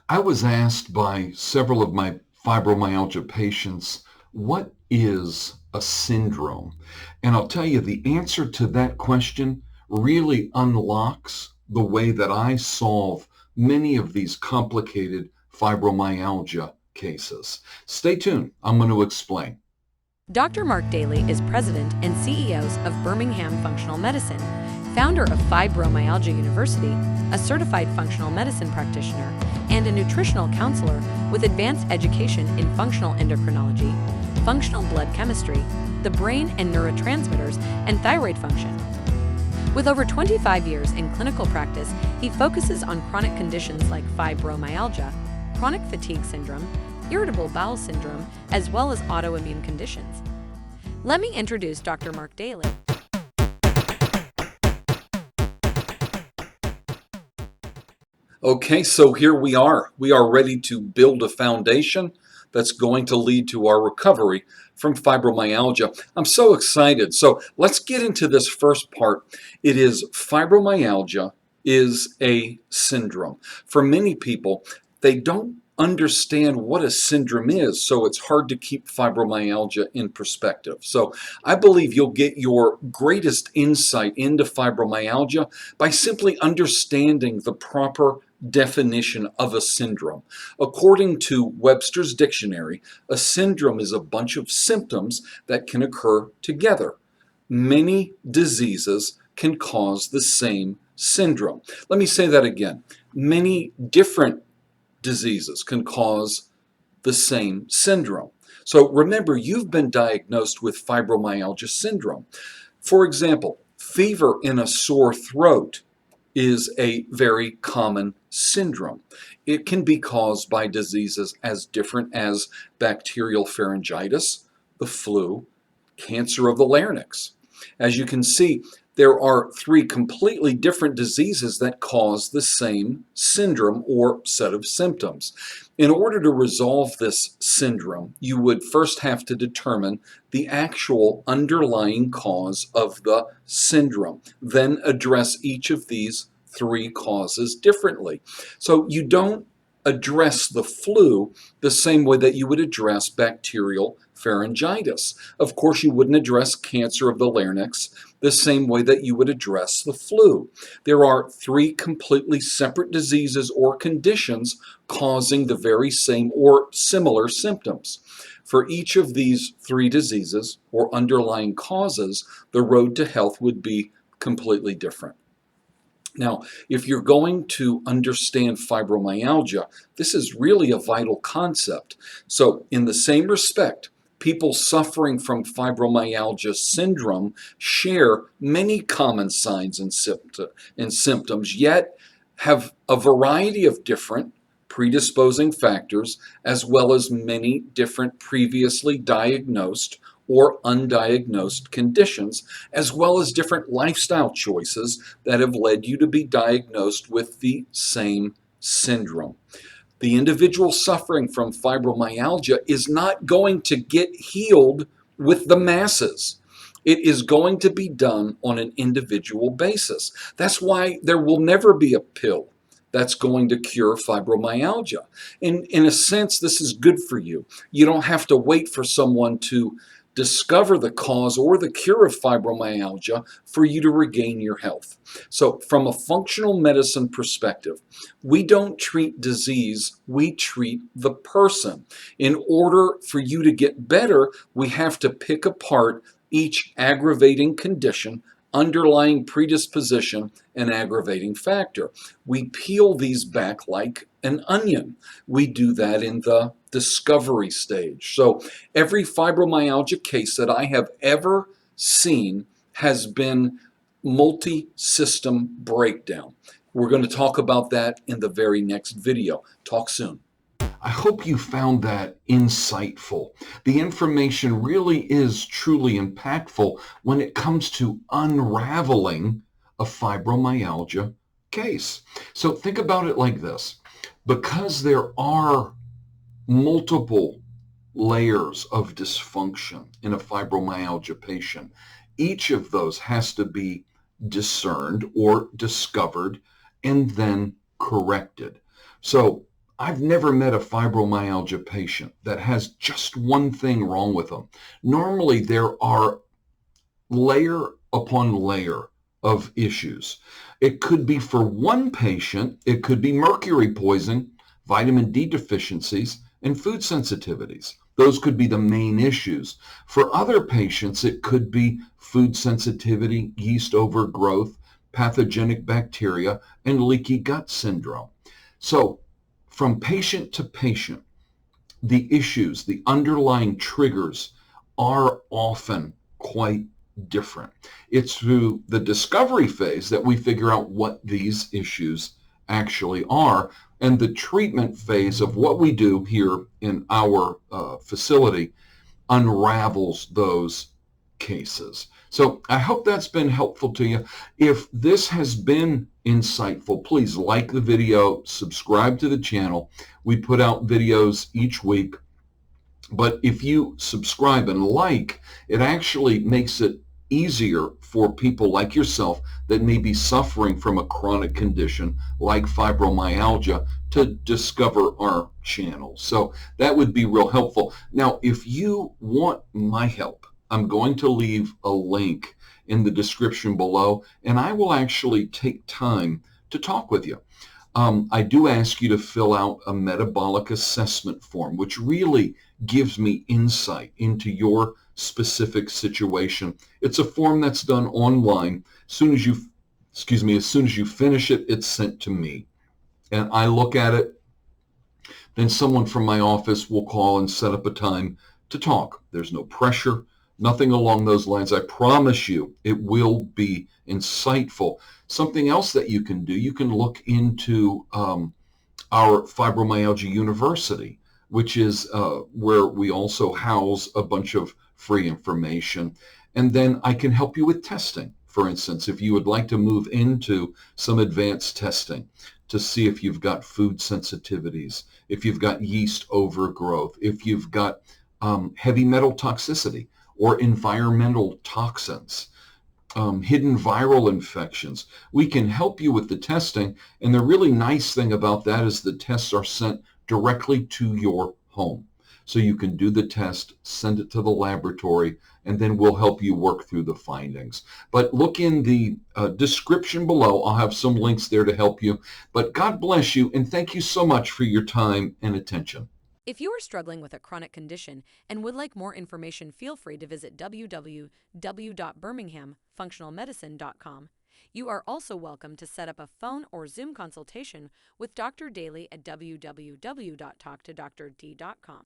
I was asked by several of my fibromyalgia patients, what is a syndrome? And I'll tell you, the answer to that question really unlocks the way that I solve many of these complicated fibromyalgia cases. Stay tuned. I'm going to explain. Dr. Mark Dailey is president and CEO of Birmingham Functional Medicine, founder of Fibromyalgia University, a certified functional medicine practitioner, and a nutritional counselor with advanced education in functional endocrinology, functional blood chemistry, the brain and neurotransmitters, and thyroid function. With over 25 years in clinical practice, he focuses on chronic conditions like fibromyalgia, chronic fatigue syndrome, irritable bowel syndrome, as well as autoimmune conditions. Let me introduce Dr. Mark Dailey. Okay, so here we are. We are ready to build a foundation that's going to lead to our recovery from fibromyalgia. I'm so excited. So let's get into this first part. It is fibromyalgia is a syndrome. For many people, they don't understand what a syndrome is, so it's hard to keep fibromyalgia in perspective. So I believe you'll get your greatest insight into fibromyalgia by simply understanding the proper definition of a syndrome. According to Webster's dictionary, a syndrome is a bunch of symptoms that can occur together. Many diseases can cause the same syndrome. Let me say that again. Many different diseases can cause the same syndrome. So remember, you've been diagnosed with fibromyalgia syndrome. For example, fever in a sore throat is a very common syndrome. It can be caused by diseases as different as bacterial pharyngitis, the flu, cancer of the larynx. As you can see, there are three completely different diseases that cause the same syndrome or set of symptoms. In order to resolve this syndrome, you would first have to determine the actual underlying cause of the syndrome, then address each of these three causes differently. So you don't address the flu the same way that you would address bacterial pharyngitis. Of course, you wouldn't address cancer of the larynx the same way that you would address the flu. There are three completely separate diseases or conditions causing the very same or similar symptoms. For each of these three diseases or underlying causes, the road to health would be completely different. Now, if you're going to understand fibromyalgia, this is really a vital concept. So, in the same respect, people suffering from fibromyalgia syndrome share many common signs and symptoms, yet have a variety of different predisposing factors, as well as many different previously diagnosed or undiagnosed conditions, as well as different lifestyle choices that have led you to be diagnosed with the same syndrome. The individual suffering from fibromyalgia is not going to get healed with the masses. It is going to be done on an individual basis. That's why there will never be a pill that's going to cure fibromyalgia. In a sense, this is good for you. You don't have to wait for someone to discover the cause or the cure of fibromyalgia for you to regain your health. So from a functional medicine perspective, we don't treat disease, we treat the person. In order for you to get better, we have to pick apart each aggravating condition, underlying predisposition, and aggravating factor. We peel these back like an onion. We do that in the discovery stage. So every fibromyalgia case that I have ever seen has been multi-system breakdown. We're going to talk about that in the very next video. Talk soon. I hope you found that insightful. The information really is truly impactful when it comes to unraveling a fibromyalgia case. So think about it like this. Because there are multiple layers of dysfunction in a fibromyalgia patient, each of those has to be discerned or discovered and then corrected. So I've never met a fibromyalgia patient that has just one thing wrong with them. Normally, there are layer upon layer of issues. It could be for one patient, it could be mercury poison, vitamin D deficiencies, and food sensitivities. Those could be the main issues. For other patients, it could be food sensitivity, yeast overgrowth, pathogenic bacteria, and leaky gut syndrome. So, from patient to patient, the issues, the underlying triggers are often quite different. It's through the discovery phase that we figure out what these issues actually are, and the treatment phase of what we do here in our facility unravels those cases. So I hope that's been helpful to you. If this has been insightful, please like the video, subscribe to the channel. We put out videos each week, but if you subscribe and like, it actually makes it easier for people like yourself that may be suffering from a chronic condition like fibromyalgia to discover our channel. So that would be real helpful. Now, if you want my help, I'm going to leave a link in the description below, and I will actually take time to talk with you. I do ask you to fill out a metabolic assessment form, which really gives me insight into your specific situation. It's a form that's done online. As soon as you finish it, it's sent to me. And I look at it, then someone from my office will call and set up a time to talk. There's no pressure, nothing along those lines. I promise you it will be insightful. Something else that you can do, you can look into our Fibromyalgia University, which is where we also house a bunch of free information. And then I can help you with testing. For instance, if you would like to move into some advanced testing to see if you've got food sensitivities, if you've got yeast overgrowth, if you've got heavy metal toxicity or environmental toxins, hidden viral infections. We can help you with the testing, and the really nice thing about that is the tests are sent directly to your home. So you can do the test, send it to the laboratory, and then we'll help you work through the findings. But look in the description below. I'll have some links there to help you. But God bless you, and thank you so much for your time and attention. If you are struggling with a chronic condition and would like more information, feel free to visit www.birminghamfunctionalmedicine.com. You are also welcome to set up a phone or Zoom consultation with Dr. Dailey at www.talktodrd.com.